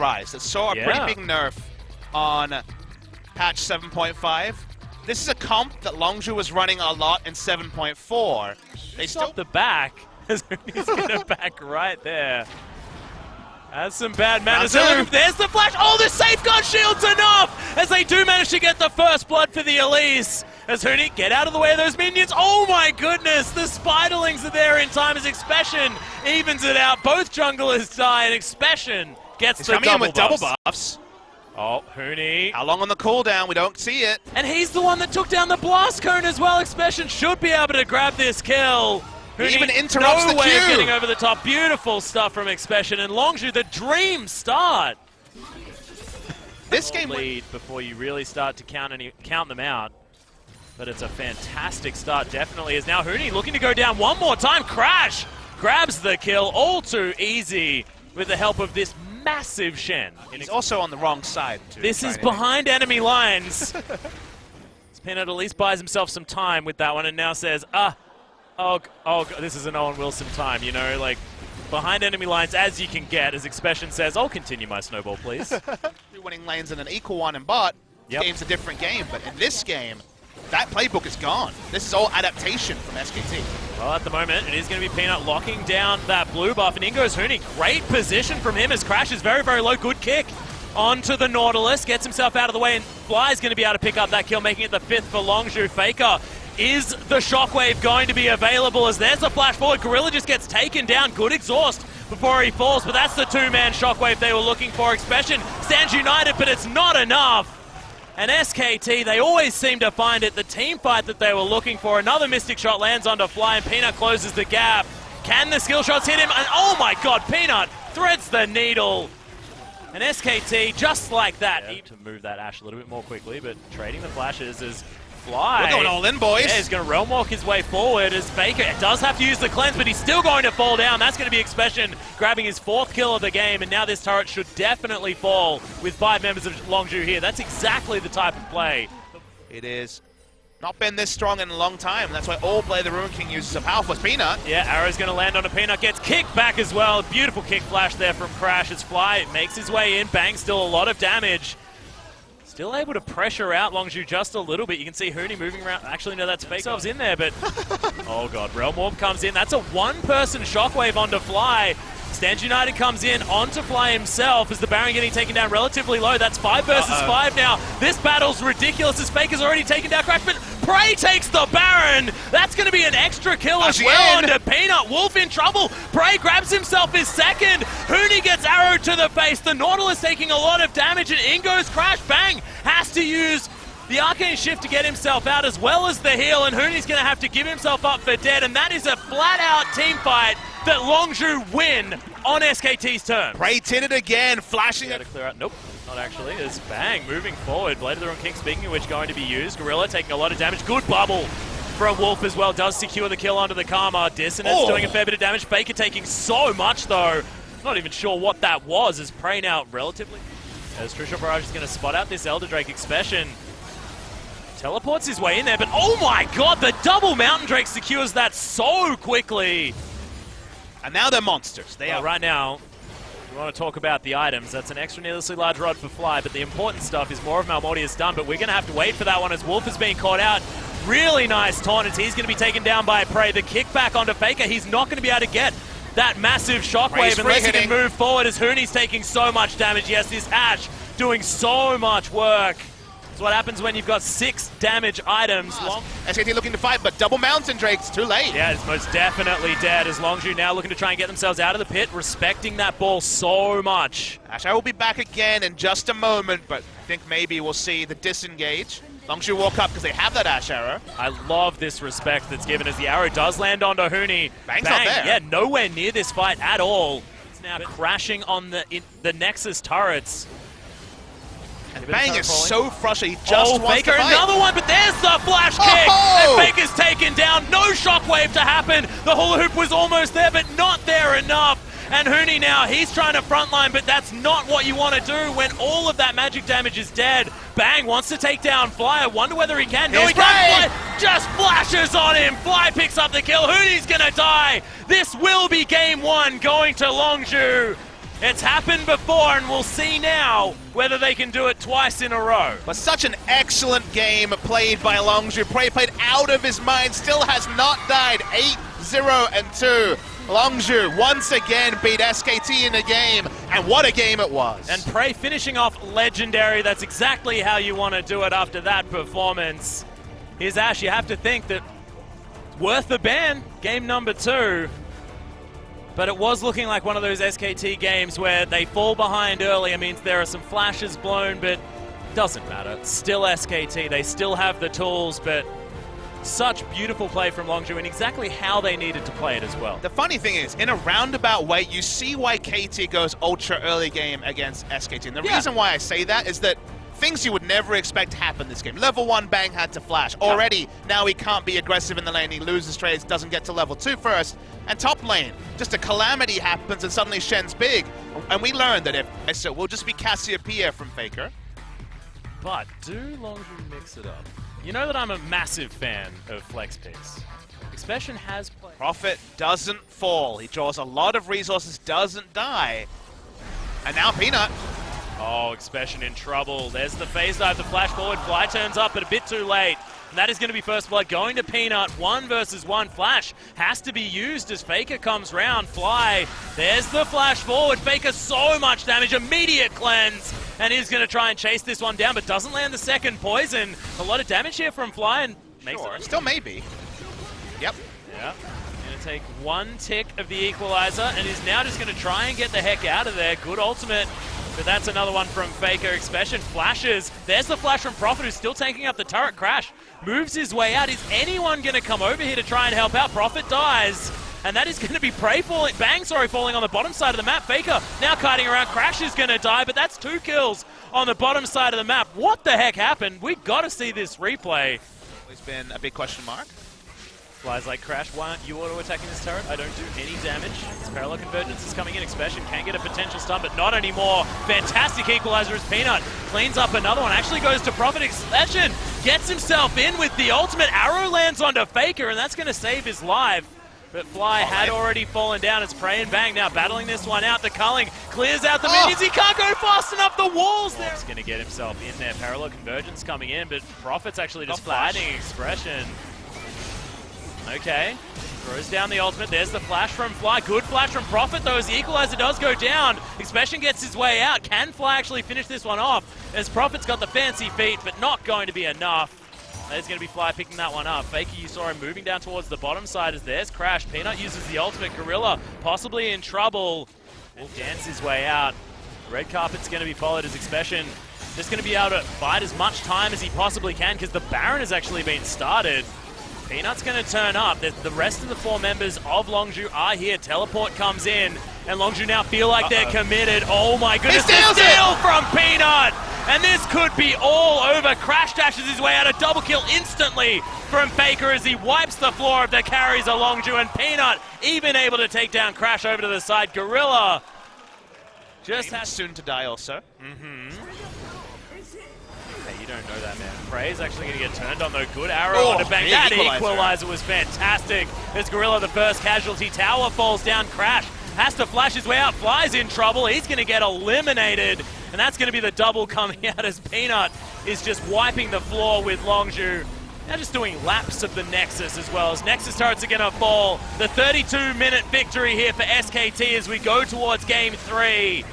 Rise that saw a pretty big nerf on patch 7.5. This is a comp that Longzhu was running a lot in 7.4. They stopped the back. He's gonna back right there. That's some bad manners. There's the flash. Oh, the safeguard shield's enough as they do manage to get the first blood for the Elise. As Huni get out of the way of those minions. Oh my goodness, the Spiderlings are there in time as Expression evens it out. Both junglers die and Expression gets the double buffs. Oh, Huni. How long on the cooldown? We don't see it. And he's the one that took down the blast cone as well. Expression should be able to grab this kill. He even interrupts the queue. No way of getting over the top. Beautiful stuff from Expression. And Longzhu, the dream start. This game lead before you really start to count them out. But it's a fantastic start, definitely. Is now Huni looking to go down one more time. Crash grabs the kill. All too easy with the help of this massive Shen. He's also on the wrong side, too. This is behind enemy lines. Peanut at least buys himself some time with that one and now says, oh, this is an Owen Wilson time, you know, like behind enemy lines as you can get, as Expression says, I'll continue my snowball, please. 3 winning lanes and an equal one in bot. Yep. Game's a different game, but in this game, that playbook is gone. This is all adaptation from SKT. Well, at the moment, it is going to be Peanut locking down that blue buff, and in goes Huni. Great position from him as Crash is very, very low. Good kick onto the Nautilus, gets himself out of the way, and Fly is going to be able to pick up that kill, making it the 5th for Longzhu. Faker. Is the Shockwave going to be available as there's a flash forward? Gorilla just gets taken down. Good exhaust before he falls, but that's the 2-man Shockwave they were looking for. Expression stands united, but it's not enough. And SKT, they always seem to find it. The team fight that they were looking for. Another Mystic Shot lands onto Fly, and Peanut closes the gap. Can the skill shots hit him? And oh my god, Peanut threads the needle. And SKT, just like that. To move that Ashe a little bit more quickly, but trading the flashes is Fly. We're going all in, boys. Yeah, he's going to realm walk his way forward as Faker does have to use the cleanse, but he's still going to fall down. That's going to be Expression grabbing his 4th kill of the game, and now this turret should definitely fall with 5 members of Longzhu here. That's exactly the type of play. It is not been this strong in a long time. That's why all play the Ruin King uses a powerful Peanut. Yeah, arrow's going to land on a Peanut, gets kicked back as well. Beautiful kick flash there from Crash as Fly makes his way in. Bang, still a lot of damage. Still able to pressure out Longzhu just a little bit. You can see Huni moving around. Actually, no, that's Fake. Themselves in there, but oh god, Realm Warp comes in. That's a 1-person Shockwave onto Fly. Stands United comes in onto Fly himself as the Baron getting taken down relatively low. That's 5 versus 5 now. This battle's ridiculous as Faker's already taken down Crash, but Prey takes the Baron. That's going to be an extra kill as well onto Peanut. Wolf in trouble. Prey grabs himself his 2nd. Huni gets arrowed to the face. The Nautilus taking a lot of damage, and in goes Crash. Bang! Has to use the Arcane Shift to get himself out as well as the heal, and Huni's going to have to give himself up for dead, and that is a flat-out team fight that Longzhu win on SKT's turn. Prey tinted again, flashing to clear out. Nope, not actually. There's Bang moving forward. Blade of the Ruin King, speaking of which, going to be used. Gorilla taking a lot of damage. Good bubble from Wolf as well. Does secure the kill onto the Karma. Dissonance doing a fair bit of damage. Faker taking so much, though. Not even sure what that was, as Prey now relatively... As Trisha Barrage is going to spot out this Elder Drake. Expression teleports his way in there, but oh my god, the double Mountain Drake secures that so quickly. And now they're monsters. They are. Right now, we want to talk about the items. That's an extra needlessly large rod for Fly, but the important stuff is more of Malmortius done, but we're going to have to wait for that one as Wolf is being caught out. Really nice taunt as he's going to be taken down by Prey. The kickback onto Faker, he's not going to be able to get that massive Shockwave unless he can move forward as Huni's taking so much damage. Yes, this Ashe doing so much work. It's what happens when you've got 6 damage items. SKT looking to fight, but double Mountain Drake's too late. Yeah, it's most definitely dead as Longzhu now looking to try and get themselves out of the pit, respecting that ball so much. Ashe, I will be back again in just a moment, but I think maybe we'll see the disengage. Longzhu walk up because they have that Ashe arrow. I love this respect that's given as the arrow does land onto Huni. Bang's not there. Yeah, nowhere near this fight at all. It's now crashing on the Nexus turrets. And Bang is so frustrated, he just wants Faker, to fight. Another one, but there's the flash kick! And Faker's taken down, no Shockwave to happen! The hula hoop was almost there, but not there enough! And Huni now, he's trying to frontline, but that's not what you want to do when all of that magic damage is dead. Bang wants to take down Fly. I wonder whether he can. No, he can't. Fly just flashes on him. Fly picks up the kill. Huni's going to die. This will be game 1 going to Longzhu. It's happened before, and we'll see now whether they can do it twice in a row. But such an excellent game played by Longzhu. Prey played out of his mind, still has not died. 8-0-2. Longzhu once again beat SKT in a game, and what a game it was. And Prey finishing off legendary. That's exactly how you want to do it after that performance. Here's Ash, you have to think that worth the ban, game number 2. But it was looking like one of those SKT games where they fall behind early. I mean, there are some flashes blown, but it doesn't matter. It's still SKT. They still have the tools, but such beautiful play from Longzhu and exactly how they needed to play it as well. The funny thing is, in a roundabout way, you see why KT goes ultra early game against SKT. And the reason why I say that is that things you would never expect happen this game. Level 1 Bang had to flash. Already, now he can't be aggressive in the lane. He loses trades, doesn't get to level 2 first. And top lane, just a calamity happens and suddenly Shen's big. And we learned that if it will just be Cassiopeia from Faker. But do Longzhu mix it up? You know that I'm a massive fan of flex picks. Expression has played. Prophet doesn't fall. He draws a lot of resources, doesn't die. And now Peanut. Oh, Expression in trouble. There's the phase dive, the flash forward. Fly turns up, but a bit too late. And that is going to be first blood going to Peanut. 1 versus 1. Flash has to be used as Faker comes round. Fly, there's the flash forward. Faker so much damage, immediate cleanse. And he's going to try and chase this one down, but doesn't land the second poison. A lot of damage here from Fly and makes it. Still maybe. Yep. Yeah. Going to take 1 tick of the equalizer and is now just going to try and get the heck out of there. Good ultimate. But that's another one from Faker. Expression flashes. There's the flash from Prophet, who's still taking up the turret. Crash moves his way out. Is anyone going to come over here to try and help out? Prophet dies. And that is going to be Prey falling, Bang, falling on the bottom side of the map. Faker now kiting around. Crash is going to die, but that's 2 kills on the bottom side of the map. What the heck happened? We've got to see this replay. It's been a big question mark. Flies like Crash, why aren't you auto-attacking this turret? I don't do any damage. This parallel convergence is coming in. Expression can get a potential stun, but not anymore. Fantastic equalizer as Peanut cleans up another one. Actually goes to Prophet. Expression gets himself in with the ultimate. Arrow lands onto Faker, and that's going to save his life. But Fly had already fallen down. It's Prey and Bang now battling this one out. The culling clears out the minions. He can't go fast enough. The walls there. He's going to get himself in there. Parallel convergence coming in, but Prophet's actually just fighting Expression. Okay, throws down the ultimate. There's the flash from Fly. Good flash from Prophet, though, as the equalizer does go down. Expression gets his way out. Can Fly actually finish this one off? As Prophet's got the fancy feet, but not going to be enough. There's going to be Fly picking that one up. Faker, you saw him moving down towards the bottom side as there's Crash. Peanut uses the ultimate. Gorilla possibly in trouble. Will dance his way out. Red carpet's going to be followed as Expression just going to be able to bide as much time as he possibly can because the Baron has actually been started. Peanut's going to turn up. The rest of the 4 members of Longzhu are here. Teleport comes in, and Longzhu now feel like they're committed. Oh my goodness, the steal from Peanut! And this could be all over. Crash dashes his way out, a double kill instantly from Faker as he wipes the floor of the carries of Longzhu, and Peanut even able to take down Crash over to the side. Gorilla just has soon to die also. You don't know that, man. Prey's actually going to get turned on, though. Good arrow onto Bang. That equalizer was fantastic. As Gorilla, the first casualty. Tower falls down. Crash has to flash his way out. Fly's in trouble. He's going to get eliminated. And that's going to be the double coming out as Peanut is just wiping the floor with Longzhu. Now just doing laps of the Nexus as well, as Nexus turrets are going to fall. The 32-minute victory here for SKT as we go towards Game 3.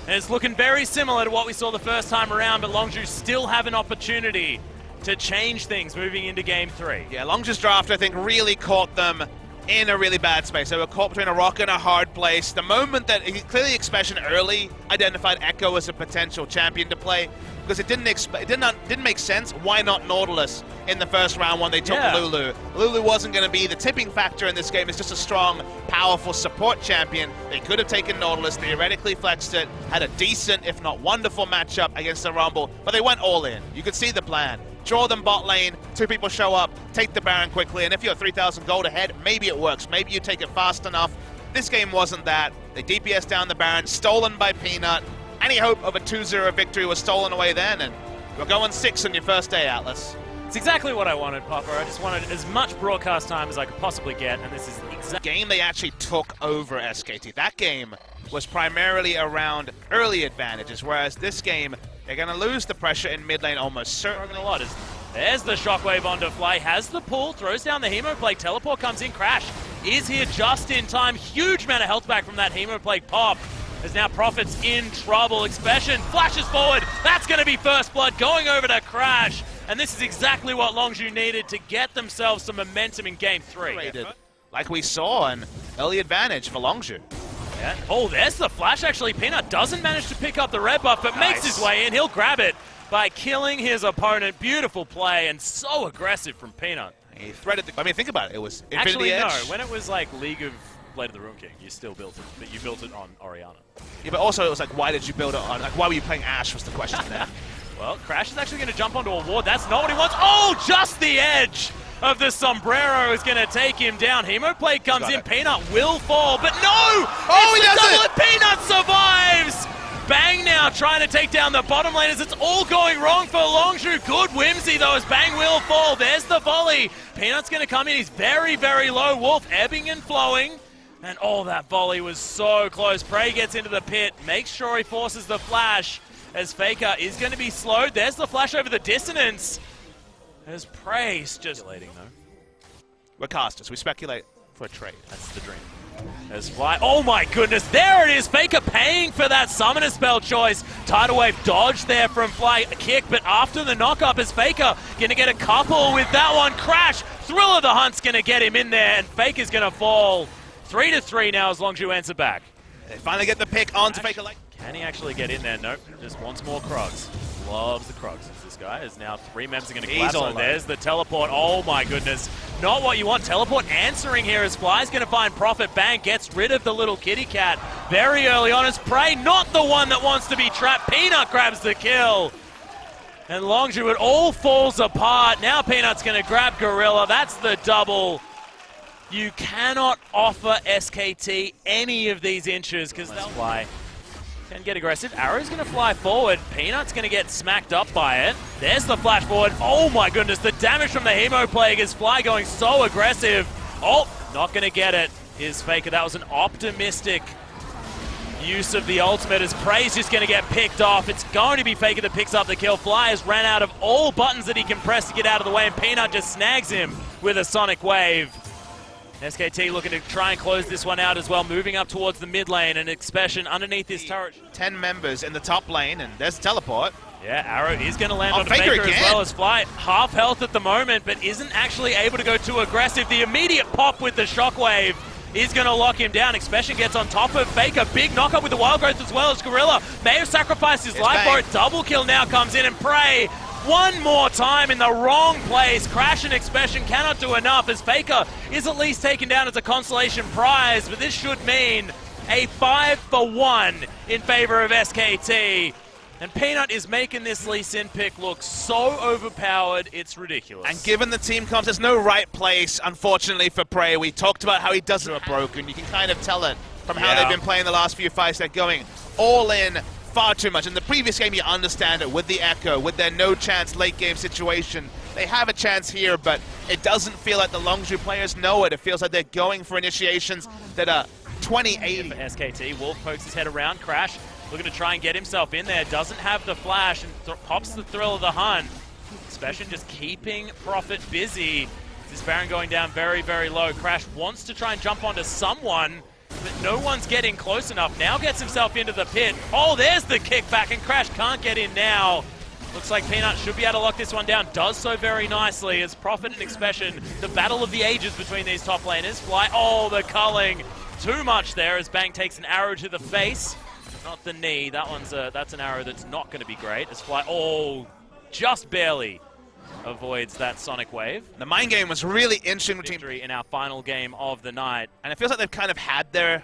And it's looking very similar to what we saw the first time around, but Longzhu still have an opportunity to change things moving into Game 3. Yeah, Longzhu's draft, I think, really caught them in a really bad space. They were caught between a rock and a hard place. The moment that clearly Expression early identified Echo as a potential champion to play, because it didn't make sense. Why not Nautilus in the first round when they took Lulu? Lulu wasn't going to be the tipping factor in this game. It's just a strong, powerful support champion. They could have taken Nautilus, theoretically flexed it, had a decent, if not wonderful matchup against the Rumble, but they went all in. You could see the plan. Draw them bot lane, 2 people show up, take the Baron quickly, and if you're 3,000 gold ahead, maybe it works. Maybe you take it fast enough. This game wasn't that. They DPS down the Baron, stolen by Peanut. Any hope of a 2-0 victory was stolen away then, and you're going 6 on your first day, Atlas. It's exactly what I wanted, Papa. I just wanted as much broadcast time as I could possibly get, and this is exactly... Game they actually took over SKT. That game was primarily around early advantages, whereas this game, they're going to lose the pressure in mid lane almost certainly. A lot. There's the shockwave onto Fly, has the pull, throws down the Hemoplague, teleport comes in, Crash is here just in time. Huge amount of health back from that Hemoplague pop. As now Prophet's in trouble. Expression flashes forward. That's going to be first blood going over to Crash. And this is exactly what Longzhu needed to get themselves some momentum in Game 3. Like we saw, an early advantage for Longzhu. Yeah. Oh, there's the flash actually. Peanut doesn't manage to pick up the red buff, but makes his way in. He'll grab it by killing his opponent. Beautiful play and so aggressive from Peanut. He threaded the... I mean, think about it. It was Infinity Edge. No, when it was like League of Blade of the Ruin King, you still built it, but you built it on Orianna. Yeah, but also it was like, why did you build it on... Like, why were you playing Ashe was the question there. Well, Crash is actually going to jump onto a ward. That's not what he wants. Oh, just the edge of the sombrero is going to take him down. Hemoplague comes in. Peanut will fall, but no! Oh, he does it! Peanut survives! Bang now trying to take down the bottom laners. It's all going wrong for Longzhu. Good whimsy though as Bang will fall. There's the volley. Peanut's going to come in. He's very, very low. Wolf ebbing and flowing. And oh, that volley was so close. Prey gets into the pit. Makes sure he forces the flash as Faker is going to be slowed. There's the flash over the dissonance. As Prey's just speculating though. We're casters. We speculate for a trade. That's the dream. As Fly, oh my goodness, there it is! Faker paying for that summoner spell choice. Tidal Wave dodge there from Fly, a kick, but after the knock-up is Faker gonna get a couple with that one. Crash, Thrill of the Hunt's gonna get him in there, and Faker's gonna fall. 3-3 now as Longzhu answer back. They finally get the pick onto Faker. Can he actually get in there? Nope, just wants more Krogs. Loves the Krogs. This guy is now 3 members are going to collapse on. There's the teleport. Oh my goodness. Not what you want. Teleport answering here as Fly's going to find Prophet. Bang gets rid of the little kitty cat very early on as Prey, not the one that wants to be trapped. Peanut grabs the kill. And Longzhu, it all falls apart. Now Peanut's going to grab Gorilla. That's the double. You cannot offer SKT any of these inches because they'll fly. Can get aggressive. Arrow's going to fly forward. Peanut's going to get smacked up by it. There's the flash forward. Oh my goodness, the damage from the Hemoplague is Fly going so aggressive. Oh, not going to get it is Faker. That was an optimistic use of the ultimate as Prey's just going to get picked off. It's going to be Faker that picks up the kill. Fly has ran out of all buttons that he can press to get out of the way, and Peanut just snags him with a Sonic Wave. SKT looking to try and close this one out as well, moving up towards the mid lane, and Expression underneath this turret. 10 members in the top lane, and there's the teleport. Yeah, Arrow is going to land on Faker as well as Fly. Half health at the moment, but isn't actually able to go too aggressive. The immediate pop with the shockwave is going to lock him down. Expression gets on top of Faker. Big knockup with the Wild Growth as well as Gorilla. May have sacrificed his life for it. Double kill now comes in, and Prey one more time in the wrong place. Crash and Expression cannot do enough as Faker is at least taken down as a consolation prize, but this should mean a 5-for-1 in favor of SKT. And Peanut is making this Lee Sin pick look so overpowered, it's ridiculous. And given the team comps, there's no right place, unfortunately, for Prey. We talked about how he doesn't have broken. You can kind of tell it from how they've been playing the last few fights. They're going all in far too much. In the previous game, you understand it with the Echo, with their no-chance late-game situation. They have a chance here, but it doesn't feel like the Longzhu players know it. It feels like they're going for initiations that are 20-80. SKT, Wolf pokes his head around. Crash looking to try and get himself in there. Doesn't have the flash and pops the Thrill of the Hunt. Expression just keeping Prophet busy. This Baron going down very, very low. Crash wants to try and jump onto someone, but no one's getting close enough. Now gets himself into the pit. Oh, there's the kickback, and Crash can't get in now. Looks like Peanut should be able to lock this one down. Does so very nicely as Prophet and Expression, the battle of the ages between these top laners. Fly, oh, the culling. Too much there as Bang takes an arrow to the face. Not the knee. That's an arrow that's not going to be great. As Fly, oh, just barely avoids that Sonic Wave. The mind game was really interesting between victory in our final game of the night. And it feels like they've kind of had their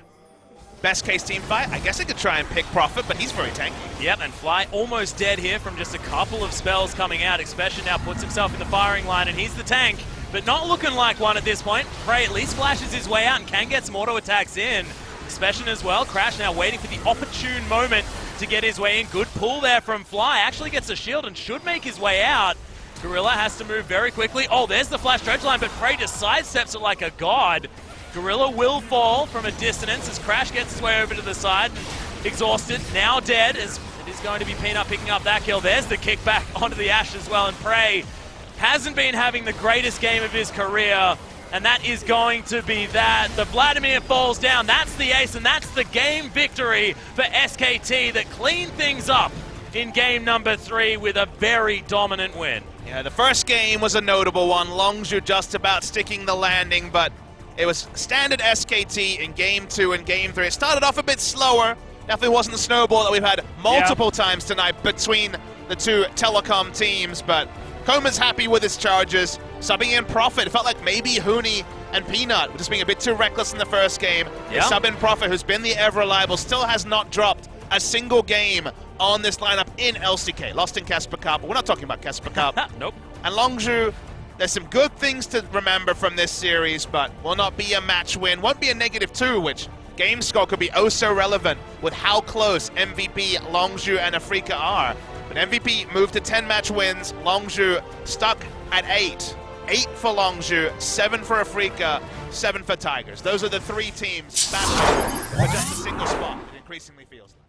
best case team fight. I guess they could try and pick Prophet, but he's very tanky. Yep, and Fly almost dead here from just a couple of spells coming out. Expression now puts himself in the firing line, and he's the tank, but not looking like one at this point. Prey at least flashes his way out and can get some auto attacks in. Expression as well. Crash now waiting for the opportune moment to get his way in. Good pull there from Fly. Actually gets a shield and should make his way out. Gorilla has to move very quickly. Oh, there's the flash dredge line, but Prey just sidesteps it like a god. Gorilla will fall from a dissonance as Crash gets his way over to the side. Exhausted, now dead, as it is going to be Peanut picking up that kill. There's the kickback onto the Ashe as well, and Prey hasn't been having the greatest game of his career, and that is going to be that. The Vladimir falls down, that's the ace, and that's the game victory for SKT that cleaned things up in game number 3 with a very dominant win. Yeah, the first game was a notable one. Longzhu just about sticking the landing, but it was standard SKT in game 2 and game 3. It started off a bit slower. Definitely wasn't the snowball that we've had multiple times tonight between the two Telecom teams, but Coma's happy with his charges, subbing in Prophet. It felt like maybe Huni and Peanut were just being a bit too reckless in the first game. They sub in Prophet, who's been the ever-reliable, still has not dropped a single game on this lineup in LCK. Lost in Casper Cup, but we're not talking about Casper Cup. Nope. And Longzhu, there's some good things to remember from this series, but will not be a match win. Won't be a -2, which game score could be oh so relevant with how close MVP, Longzhu, and Afrika are. But MVP moved to 10 match wins. Longzhu stuck at 8. 8 for Longzhu, 7 for Afrika, 7 for Tigers. Those are the 3 teams battling for just a single spot, it increasingly feels like.